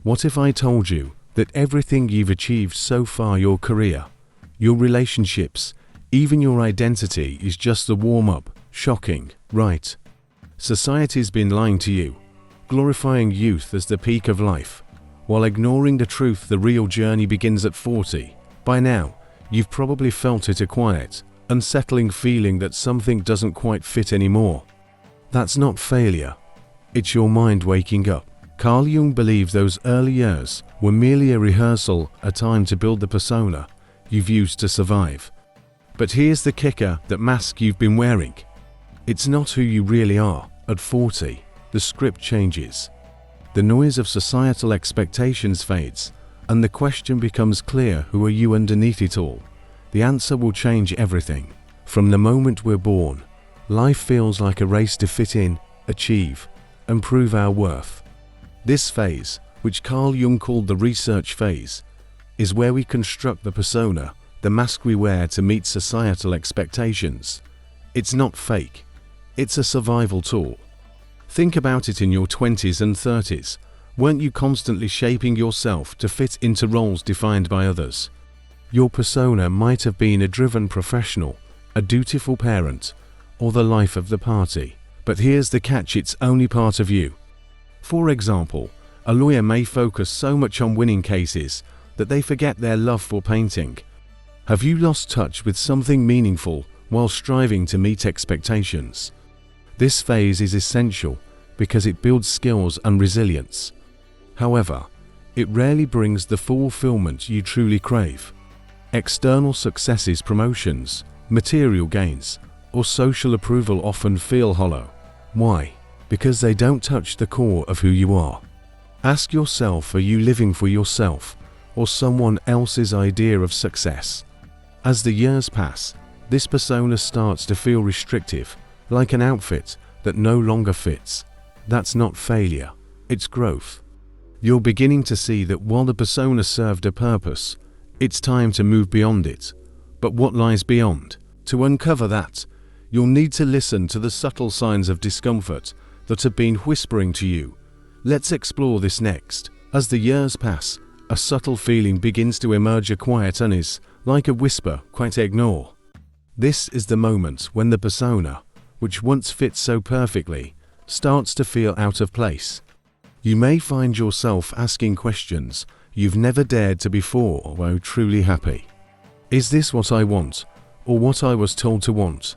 What if I told you that everything you've achieved so far, your career, your relationships, even your identity, is just the warm-up? Shocking, right? Society's been lying to you, glorifying youth as the peak of life, while ignoring the truth the real journey begins at 40. By now, you've probably felt it, a quiet, unsettling feeling that something doesn't quite fit anymore. That's not failure. It's your mind waking up. Carl Jung believed those early years were merely a rehearsal, a time to build the persona you've used to survive. But here's the kicker: that mask you've been wearing, it's not who you really are. At 40, the script changes. The noise of societal expectations fades, and the question becomes clear: who are you underneath it all? The answer will change everything. From the moment we're born, life feels like a race to fit in, achieve, and prove our worth. This phase, which Carl Jung called the research phase, is where we construct the persona, the mask we wear to meet societal expectations. It's not fake. It's a survival tool. Think about it: in your 20s and 30s, weren't you constantly shaping yourself to fit into roles defined by others? Your persona might have been a driven professional, a dutiful parent, or the life of the party. But here's the catch: it's only part of you. For example, a lawyer may focus so much on winning cases that they forget their love for painting. Have you lost touch with something meaningful while striving to meet expectations? This phase is essential because it builds skills and resilience. However, it rarely brings the fulfillment you truly crave. External successes, promotions, material gains, or social approval often feel hollow. Why? Because they don't touch the core of who you are. Ask yourself: are you living for yourself or someone else's idea of success? As the years pass, this persona starts to feel restrictive, like an outfit that no longer fits. That's not failure, it's growth. You're beginning to see that while the persona served a purpose, it's time to move beyond it. But what lies beyond? To uncover that, you'll need to listen to the subtle signs of discomfort that have been whispering to you. Let's explore this next. As the years pass, a subtle feeling begins to emerge, a quiet unease, like a whisper, quite ignore. This is the moment when the persona, which once fit so perfectly, starts to feel out of place. You may find yourself asking questions you've never dared to before. Are you truly happy? Is this what I want, or what I was told to want?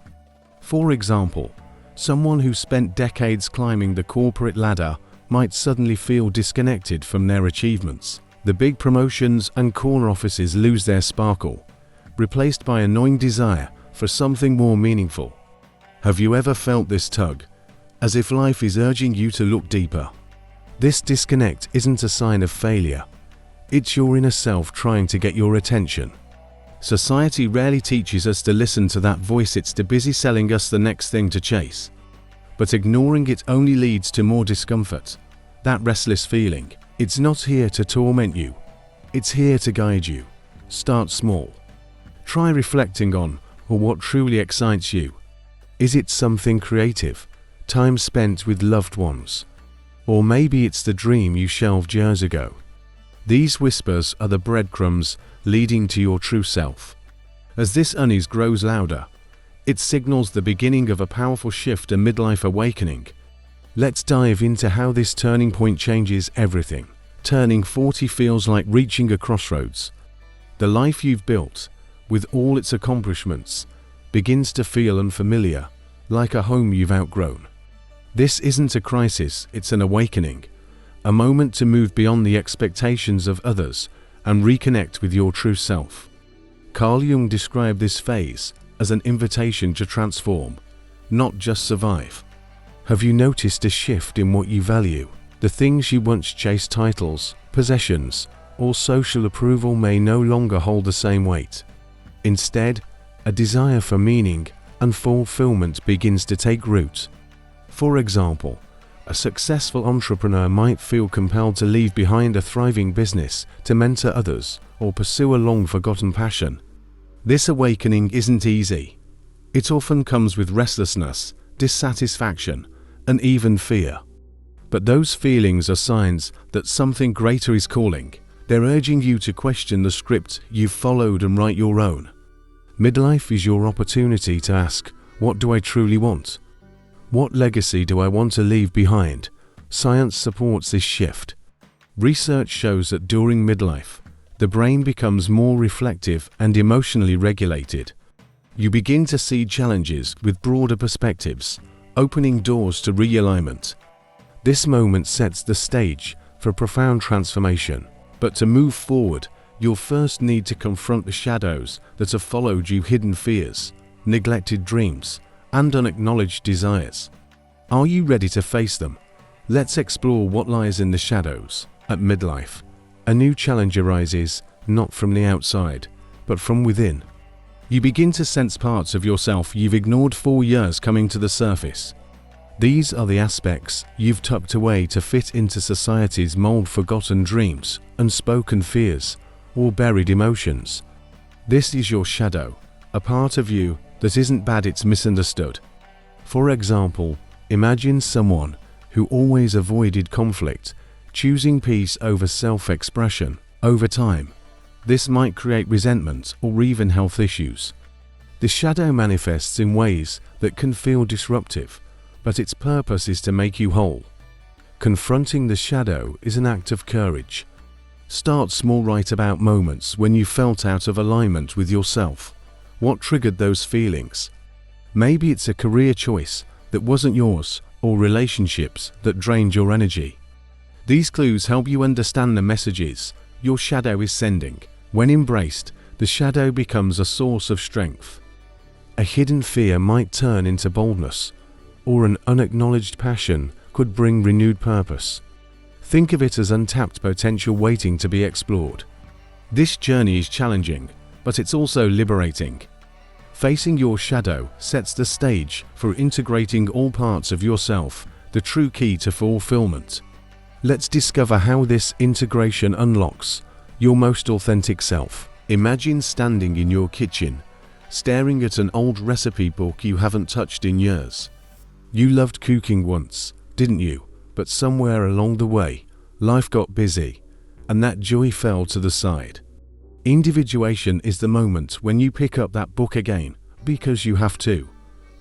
For example, someone who spent decades climbing the corporate ladder might suddenly feel disconnected from their achievements. The big promotions and corner offices lose their sparkle, replaced by a gnawing desire for something more meaningful. Have you ever felt this tug, as if life is urging you to look deeper? This disconnect isn't a sign of failure. It's your inner self trying to get your attention. Society rarely teaches us to listen to that voice. It's too busy selling us the next thing to chase. But ignoring it only leads to more discomfort. That restless feeling, it's not here to torment you. It's here to guide you. Start small. Try reflecting on what truly excites you. Is it something creative, time spent with loved ones? Or maybe it's the dream you shelved years ago. These whispers are the breadcrumbs leading to your true self. As this unease grows louder, it signals the beginning of a powerful shift, a midlife awakening. Let's dive into how this turning point changes everything. Turning 40 feels like reaching a crossroads. The life you've built, with all its accomplishments, begins to feel unfamiliar, like a home you've outgrown. This isn't a crisis, it's an awakening, a moment to move beyond the expectations of others and reconnect with your true self. Carl Jung described this phase as an invitation to transform, not just survive. Have you noticed a shift in what you value? The things you once chased, titles, possessions, or social approval, may no longer hold the same weight. Instead, a desire for meaning and fulfillment begins to take root. For example, a successful entrepreneur might feel compelled to leave behind a thriving business to mentor others or pursue a long-forgotten passion. This awakening isn't easy. It often comes with restlessness, dissatisfaction, and even fear. But those feelings are signs that something greater is calling. They're urging you to question the script you've followed and write your own. Midlife is your opportunity to ask, what do I truly want? What legacy do I want to leave behind? Science supports this shift. Research shows that during midlife, the brain becomes more reflective and emotionally regulated. You begin to see challenges with broader perspectives, opening doors to realignment. This moment sets the stage for profound transformation. But to move forward, you'll first need to confront the shadows that have followed you: hidden fears, neglected dreams, and unacknowledged desires. Are you ready to face them? Let's explore what lies in the shadows. At midlife, a new challenge arises, not from the outside, but from within. You begin to sense parts of yourself you've ignored for years coming to the surface. These are the aspects you've tucked away to fit into society's mold: forgotten dreams, unspoken fears, or buried emotions. This is your shadow, a part of you that isn't bad, it's misunderstood. For example, imagine someone who always avoided conflict, choosing peace over self-expression. Over time, this might create resentment or even health issues. The shadow manifests in ways that can feel disruptive, but its purpose is to make you whole. Confronting the shadow is an act of courage. Start small. Write about moments when you felt out of alignment with yourself. What triggered those feelings? Maybe it's a career choice that wasn't yours, or relationships that drained your energy. These clues help you understand the messages your shadow is sending. When embraced, the shadow becomes a source of strength. A hidden fear might turn into boldness, or an unacknowledged passion could bring renewed purpose. Think of it as untapped potential waiting to be explored. This journey is challenging, but it's also liberating. Facing your shadow sets the stage for integrating all parts of yourself, the true key to fulfillment. Let's discover how this integration unlocks your most authentic self. Imagine standing in your kitchen, staring at an old recipe book you haven't touched in years. You loved cooking once, didn't you? But somewhere along the way, life got busy, and that joy fell to the side. Individuation is the moment when you pick up that book again, because you have to,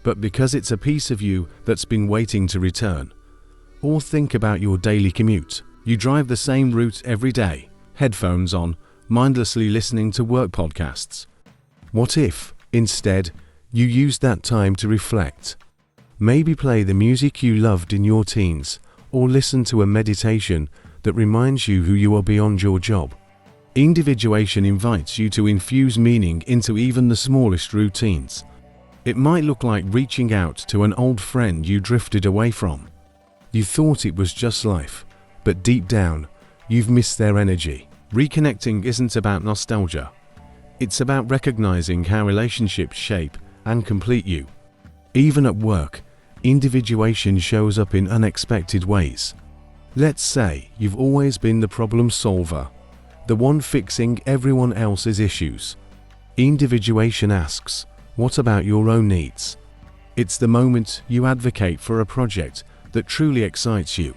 but because it's a piece of you that's been waiting to return. Or think about your daily commute. You drive the same route every day, headphones on, mindlessly listening to work podcasts. What if, instead, you used that time to reflect? Maybe play the music you loved in your teens, or listen to a meditation that reminds you who you are beyond your job. Individuation invites you to infuse meaning into even the smallest routines. It might look like reaching out to an old friend you drifted away from. You thought it was just life, but deep down, you've missed their energy. Reconnecting isn't about nostalgia. It's about recognizing how relationships shape and complete you. Even at work, individuation shows up in unexpected ways. Let's say you've always been the problem solver, the one fixing everyone else's issues. Individuation asks, what about your own needs? It's the moment you advocate for a project that truly excites you,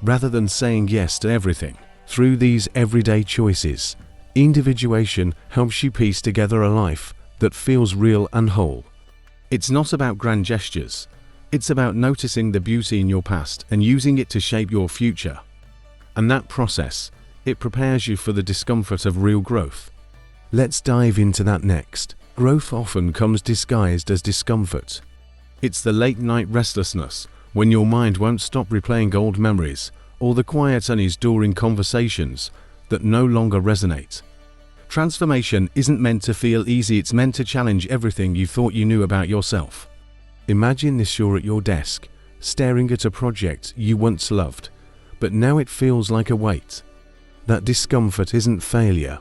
rather than saying yes to everything. Through these everyday choices, individuation helps you piece together a life that feels real and whole. It's not about grand gestures. It's about noticing the beauty in your past and using it to shape your future. And that process, it prepares you for the discomfort of real growth. Let's dive into that next. Growth often comes disguised as discomfort. It's the late-night restlessness, when your mind won't stop replaying old memories, or the quiet unease during conversations that no longer resonate. Transformation isn't meant to feel easy, it's meant to challenge everything you thought you knew about yourself. Imagine this: you're at your desk, staring at a project you once loved, but now it feels like a weight. That discomfort isn't failure.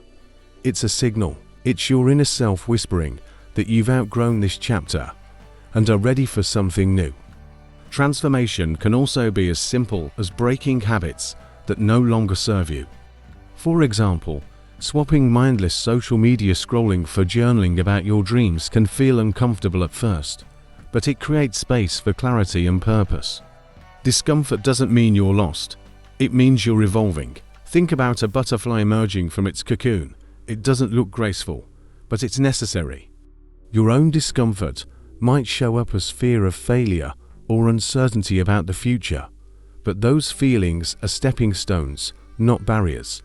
It's a signal. It's your inner self whispering that you've outgrown this chapter and are ready for something new. Transformation can also be as simple as breaking habits that no longer serve you. For example, swapping mindless social media scrolling for journaling about your dreams can feel uncomfortable at first, but it creates space for clarity and purpose. Discomfort doesn't mean you're lost. It means you're evolving. Think about a butterfly emerging from its cocoon. It doesn't look graceful, but it's necessary. Your own discomfort might show up as fear of failure or uncertainty about the future, but those feelings are stepping stones, not barriers.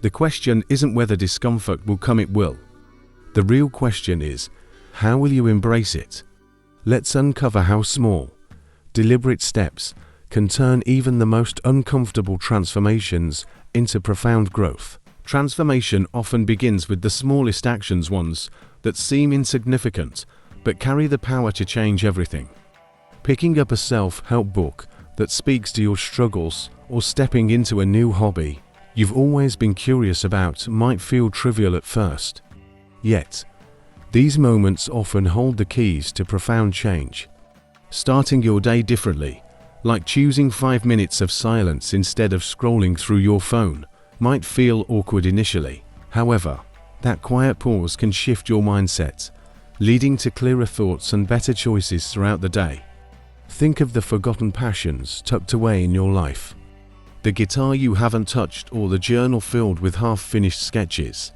The question isn't whether discomfort will come, it will. The real question is, how will you embrace it? Let's uncover how small, deliberate steps can turn even the most uncomfortable transformations into profound growth. Transformation often begins with the smallest actions, ones that seem insignificant but carry the power to change everything. Picking up a self-help book that speaks to your struggles or stepping into a new hobby you've always been curious about might feel trivial at first. Yet, these moments often hold the keys to profound change. Starting your day differently, like choosing 5 minutes of silence instead of scrolling through your phone, might feel awkward initially. However, that quiet pause can shift your mindset, leading to clearer thoughts and better choices throughout the day. Think of the forgotten passions tucked away in your life, the guitar you haven't touched or the journal filled with half-finished sketches.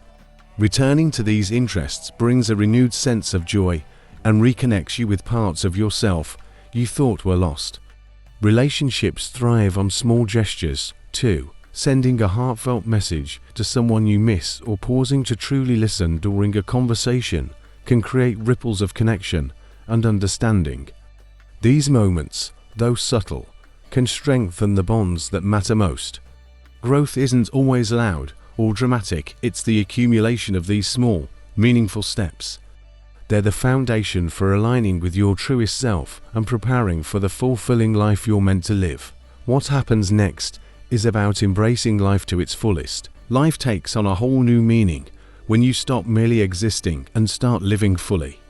Returning to these interests brings a renewed sense of joy and reconnects you with parts of yourself you thought were lost. Relationships thrive on small gestures, too. Sending a heartfelt message to someone you miss or pausing to truly listen during a conversation can create ripples of connection and understanding. These moments, though subtle, can strengthen the bonds that matter most. Growth isn't always loud or dramatic, it's the accumulation of these small, meaningful steps. They're the foundation for aligning with your truest self and preparing for the fulfilling life you're meant to live. What happens next is about embracing life to its fullest. Life takes on a whole new meaning when you stop merely existing and start living fully.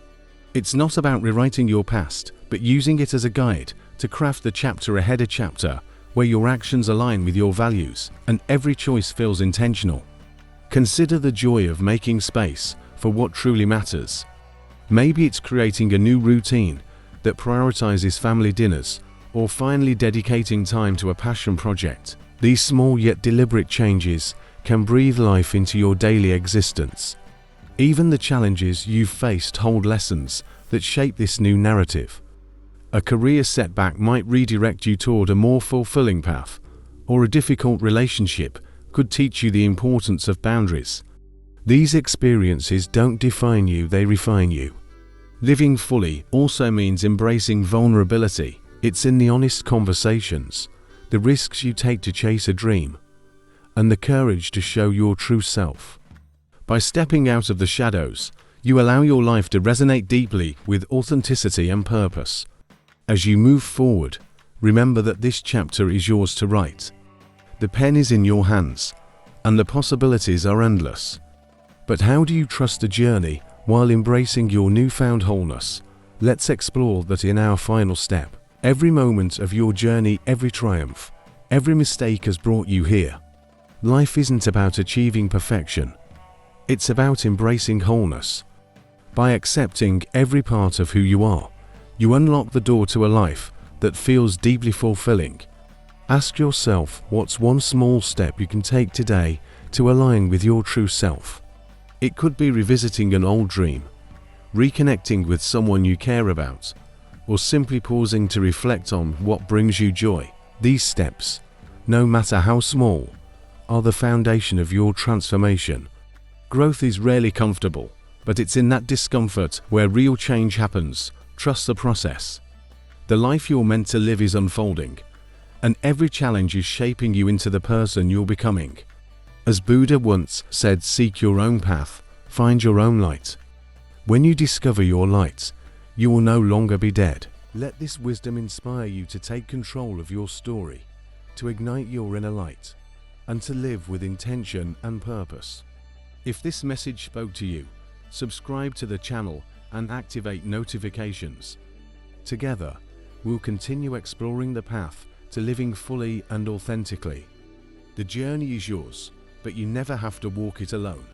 It's not about rewriting your past, but using it as a guide to craft the chapter ahead, a chapter where your actions align with your values and every choice feels intentional. Consider the joy of making space for what truly matters. Maybe it's creating a new routine that prioritizes family dinners or finally dedicating time to a passion project. These small yet deliberate changes can breathe life into your daily existence. Even the challenges you've faced hold lessons that shape this new narrative. A career setback might redirect you toward a more fulfilling path, or a difficult relationship could teach you the importance of boundaries. These experiences don't define you, they refine you. Living fully also means embracing vulnerability. It's in the honest conversations, the risks you take to chase a dream, and the courage to show your true self. By stepping out of the shadows, you allow your life to resonate deeply with authenticity and purpose. As you move forward, remember that this chapter is yours to write. The pen is in your hands, and the possibilities are endless. But how do you trust the journey while embracing your newfound wholeness? Let's explore that in our final step. Every moment of your journey, every triumph, every mistake has brought you here. Life isn't about achieving perfection. It's about embracing wholeness. By accepting every part of who you are, you unlock the door to a life that feels deeply fulfilling. Ask yourself, what's one small step you can take today to align with your true self? It could be revisiting an old dream, reconnecting with someone you care about, or simply pausing to reflect on what brings you joy. These steps, no matter how small, are the foundation of your transformation. Growth is rarely comfortable, but it's in that discomfort where real change happens. Trust the process. The life you're meant to live is unfolding, and every challenge is shaping you into the person you're becoming. As Buddha once said, seek your own path, find your own light. When you discover your light, you will no longer be dead. Let this wisdom inspire you to take control of your story, to ignite your inner light, and to live with intention and purpose. If this message spoke to you, subscribe to the channel and activate notifications. Together, we'll continue exploring the path to living fully and authentically. The journey is yours, but you never have to walk it alone.